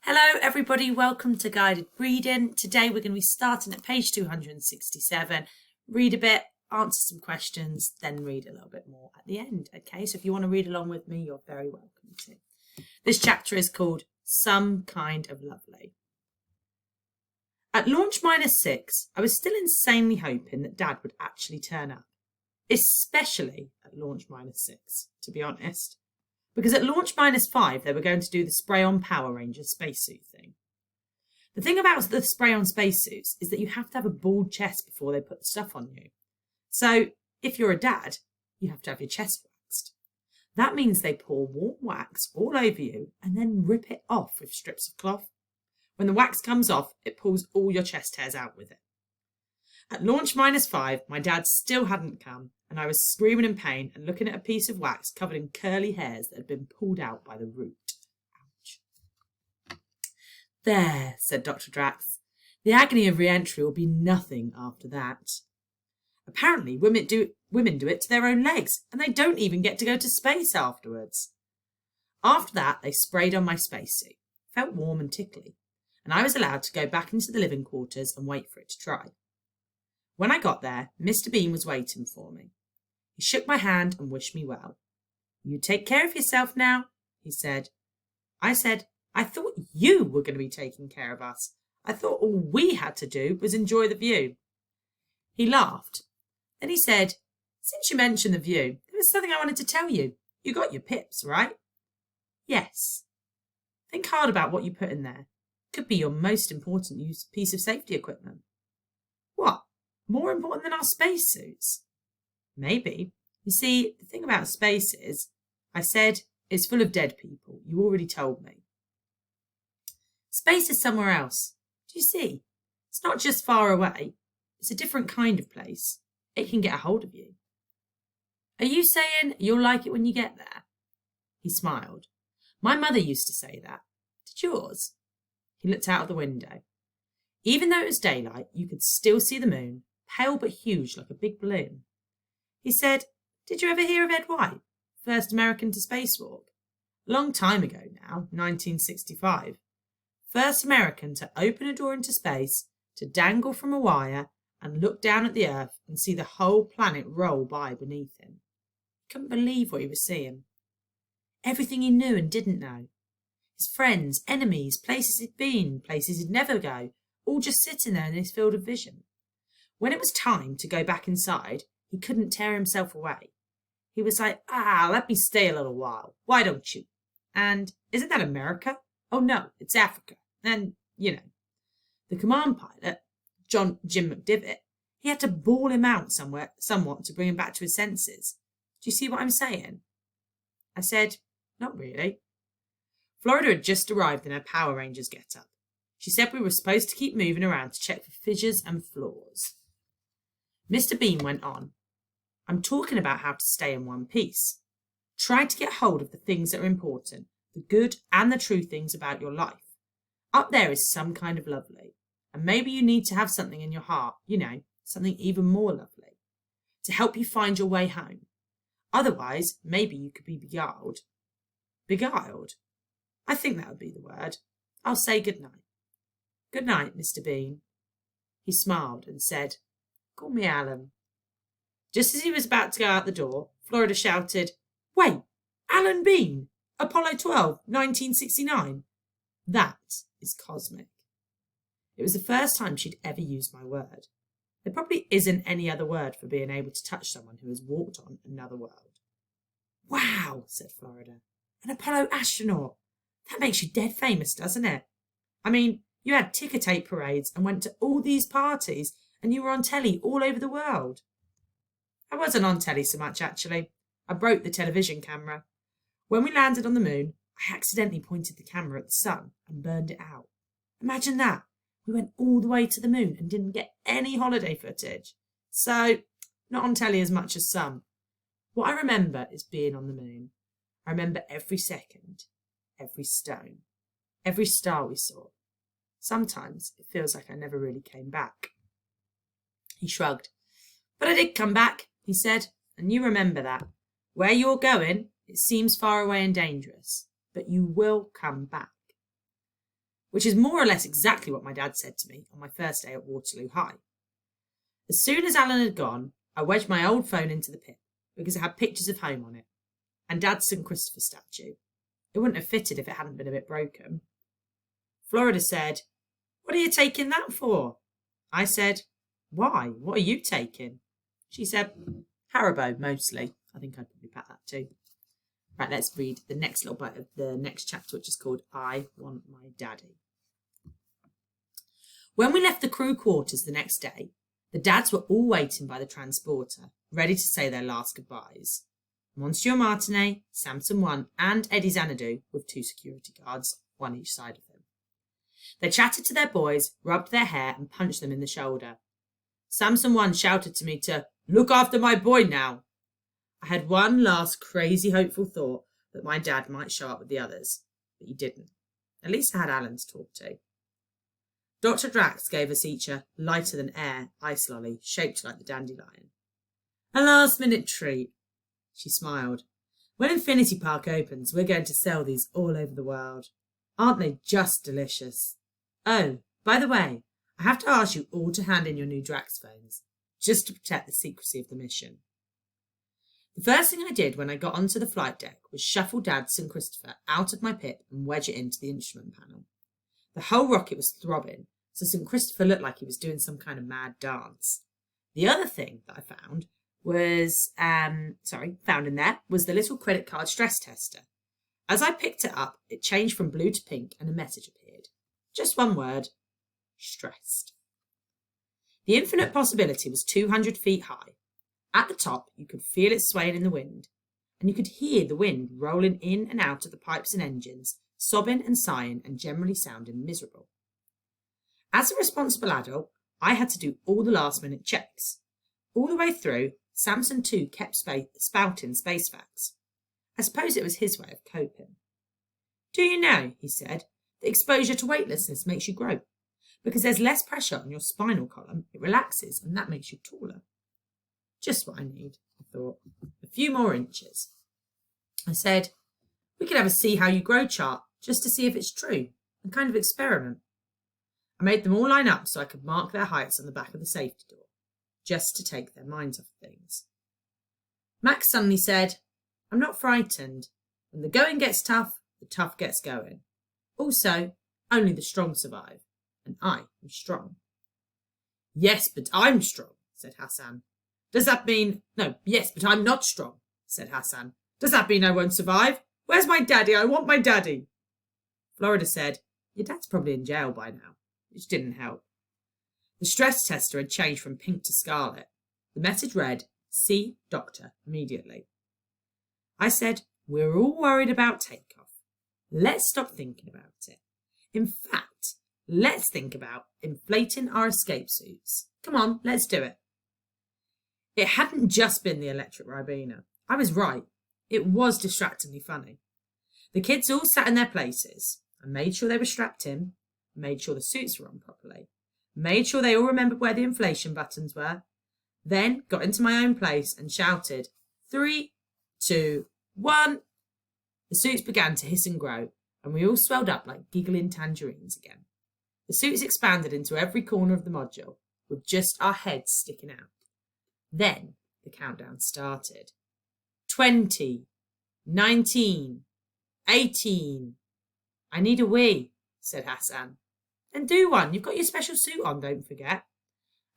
Hello everybody, welcome to Guided Reading. Today we're going to be starting at page 267. Read a bit, answer some questions, then read a little bit more at the end. Okay, so if you want to read along with me, you're very welcome to. This chapter is called Some Kind of Lovely. At launch -6, I was still insanely hoping that Dad would actually turn up. Especially at launch -6, to be honest. Because at launch -5, they were going to do the spray-on Power Rangers spacesuit thing. The thing about the spray-on spacesuits is that you have to have a bald chest before they put the stuff on you. So, if you're a dad, you have to have your chest waxed. That means they pour warm wax all over you and then rip it off with strips of cloth. When the wax comes off, it pulls all your chest hairs out with it. At launch -5, my dad still hadn't come, and I was screaming in pain and looking at a piece of wax covered in curly hairs that had been pulled out by the root. Ouch. There, said Dr. Drax. The agony of re-entry will be nothing after that. Apparently, women do it to their own legs, and they don't even get to go to space afterwards. After that, they sprayed on my spacesuit. It felt warm and tickly, and I was allowed to go back into the living quarters and wait for it to dry. When I got there, Mr. Bean was waiting for me. He shook my hand and wished me well. You take care of yourself now, he said. I said, I thought you were going to be taking care of us. I thought all we had to do was enjoy the view. He laughed. Then he said, since you mentioned the view, there was something I wanted to tell you. You got your pips, right? Yes. Think hard about what you put in there. Could be your most important piece of safety equipment. What? More important than our spacesuits? Maybe. You see, the thing about space is, I said, it's full of dead people. You already told me. Space is somewhere else. Do you see? It's not just far away. It's a different kind of place. It can get a hold of you. Are you saying you'll like it when you get there? He smiled. My mother used to say that. Did yours? He looked out of the window. Even though it was daylight, you could still see the moon, pale but huge like a big balloon. He said, did you ever hear of Ed White, first American to spacewalk? A long time ago now, 1965. First American to open a door into space, to dangle from a wire and look down at the Earth and see the whole planet roll by beneath him. He couldn't believe what he was seeing. Everything he knew and didn't know. His friends, enemies, places he'd been, places he'd never go, all just sitting there in his field of vision. When it was time to go back inside, he couldn't tear himself away. He was like, let me stay a little while. Why don't you? And isn't that America? Oh, no, it's Africa. And, the command pilot, Jim McDivitt, he had to bawl him out somewhat to bring him back to his senses. Do you see what I'm saying? I said, not really. Florida had just arrived in her Power Rangers get-up. She said we were supposed to keep moving around to check for fissures and flaws. Mr. Bean went on. I'm talking about how to stay in one piece. Try to get hold of the things that are important, the good and the true things about your life. Up there is some kind of lovely. And maybe you need to have something in your heart, something even more lovely, to help you find your way home. Otherwise, maybe you could be beguiled. Beguiled? I think that would be the word. I'll say good night. Good night, Mr. Bean. He smiled and said, call me Alan. Just as he was about to go out the door, Florida shouted, wait, Alan Bean, Apollo 12, 1969. That is cosmic. It was the first time she'd ever used my word. There probably isn't any other word for being able to touch someone who has walked on another world. Wow, said Florida. An Apollo astronaut. That makes you dead famous, doesn't it? I mean, you had ticker tape parades and went to all these parties and you were on telly all over the world. I wasn't on telly so much, actually. I broke the television camera. When we landed on the moon, I accidentally pointed the camera at the sun and burned it out. Imagine that. We went all the way to the moon and didn't get any holiday footage. So, not on telly as much as some. What I remember is being on the moon. I remember every second, every stone, every star we saw. Sometimes it feels like I never really came back. He shrugged. But I did come back, he said, and you remember that. Where you're going, it seems far away and dangerous, but you will come back. which is more or less exactly what my dad said to me on my first day at Waterloo High. As soon as Alan had gone, I wedged my old phone into the pip because it had pictures of home on it and Dad's St. Christopher statue. It wouldn't have fitted if it hadn't been a bit broken. Florida said, "What are you taking that for?" I said, "Why? What are you taking?" She said, "Haribo, mostly." I think I'd probably pack that too. Right, let's read the next little bit of the next chapter, which is called I Want My Daddy. When we left the crew quarters the next day, the dads were all waiting by the transporter, ready to say their last goodbyes. Monsieur Martinet, Samson 1 and Eddie Xanadu, with 2 security guards, one each side of them. They chatted to their boys, rubbed their hair and punched them in the shoulder. Samson 1 shouted to me to look after my boy now. I had one last crazy hopeful thought that my dad might show up with the others, but he didn't. At least I had Alan to talk to. Dr. Drax gave us each a lighter-than-air ice lolly shaped like the dandelion. A last-minute treat. She smiled. When Infinity Park opens, we're going to sell these all over the world. Aren't they just delicious? Oh, by the way, I have to ask you all to hand in your new Drax phones, just to protect the secrecy of the mission. The first thing I did when I got onto the flight deck was shuffle Dad's St. Christopher out of my pip and wedge it into the instrument panel. The whole rocket was throbbing, so St. Christopher looked like he was doing some kind of mad dance. The other thing that I found in there was the little credit card stress tester. As I picked it up, it changed from blue to pink and a message appeared. Just one word: stressed. The infinite possibility was 200 feet high. At the top, you could feel it swaying in the wind, and you could hear the wind rolling in and out of the pipes and engines, sobbing and sighing and generally sounding miserable. As a responsible adult, I had to do all the last-minute checks. All the way through, Samson 2 kept spouting space facts. I suppose it was his way of coping. "Do you know," he said, "that exposure to weightlessness makes you grow? Because there's less pressure on your spinal column, it relaxes, and that makes you taller." Just what I need, I thought. A few more inches. I said, "We could have a see how you grow chart, just to see if it's true, and kind of experiment." I made them all line up so I could mark their heights on the back of the safety door, just to take their minds off things. Max suddenly said, "I'm not frightened. When the going gets tough, the tough gets going. Also, only the strong survive, and I am strong." "Yes, but I'm strong," said Hassan. "Does that mean—" "No, yes, but I'm not strong," said Hassan. "Does that mean I won't survive? Where's my daddy? I want my daddy." Florida said, "Your dad's probably in jail by now," which didn't help. The stress tester had changed from pink to scarlet. The message read, "See doctor immediately." I said, "We're all worried about takeoff. Let's stop thinking about it. In fact, let's think about inflating our escape suits. Come on, let's do it." It hadn't just been the electric Ribena. I was right. It was distractingly funny. The kids all sat in their places. I made sure they were strapped in, made sure the suits were on properly, made sure they all remembered where the inflation buttons were, then got into my own place and shouted, 3, 2, 1. The suits began to hiss and grow, and we all swelled up like giggling tangerines again. The suits expanded into every corner of the module, with just our heads sticking out. Then the countdown started. 20, 19, 18. "I need a wee," said Hassan. "Then do one. You've got your special suit on, don't forget."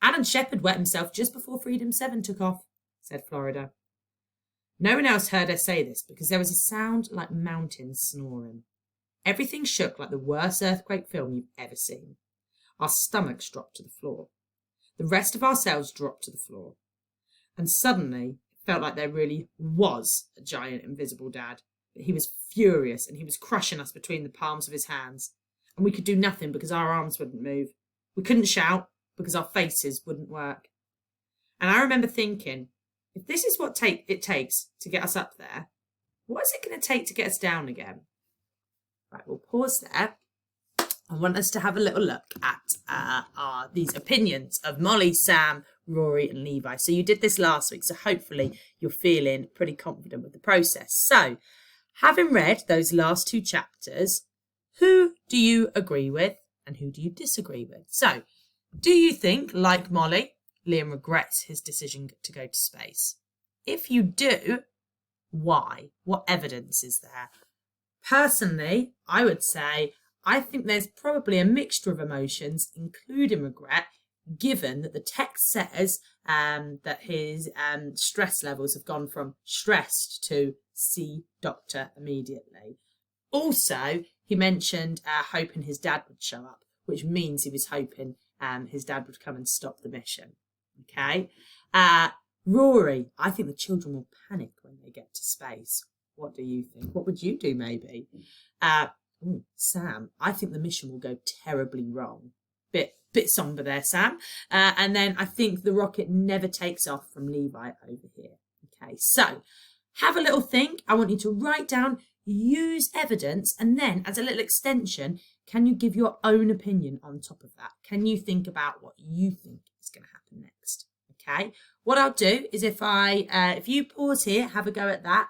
"Alan Shepard wet himself just before Freedom 7 took off," said Florida. No one else heard her say this because there was a sound like mountains snoring. Everything shook like the worst earthquake film you've ever seen. Our stomachs dropped to the floor. The rest of ourselves dropped to the floor. And suddenly it felt like there really was a giant invisible dad. But he was furious and he was crushing us between the palms of his hands. And we could do nothing because our arms wouldn't move. We couldn't shout because our faces wouldn't work. And I remember thinking, if this is what it takes to get us up there, what is it going to take to get us down again? Right, we'll pause there. I want us to have a little look at these opinions of Molly, Sam, Rory and Levi. So you did this last week, so hopefully you're feeling pretty confident with the process. So, having read those last 2 chapters, Who do you agree with and who do you disagree with? So, do you think, like Molly, Liam regrets his decision to go to space? If you do, why? What evidence is there? Personally, I would say I think there's probably a mixture of emotions, including regret, given that the text says that his stress levels have gone from stressed to see doctor immediately. Also, he mentioned hoping his dad would show up, which means he was hoping his dad would come and stop the mission. Okay. Rory, I think the children will panic when they get to space. What do you think? What would you do, maybe? Sam, I think the mission will go terribly wrong. Bit somber there, Sam. And then I think the rocket never takes off from Levi over here. Okay, so have a little think. I want you to write down, use evidence, and then as a little extension, can you give your own opinion on top of that? Can you think about what you think is going to happen next? Okay, what I'll do is if you pause here, have a go at that.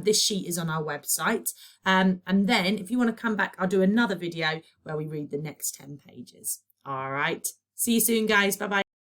This sheet is on our website. And then if you want to come back, I'll do another video where we read the next 10 pages. All right. See you soon, guys. Bye-bye.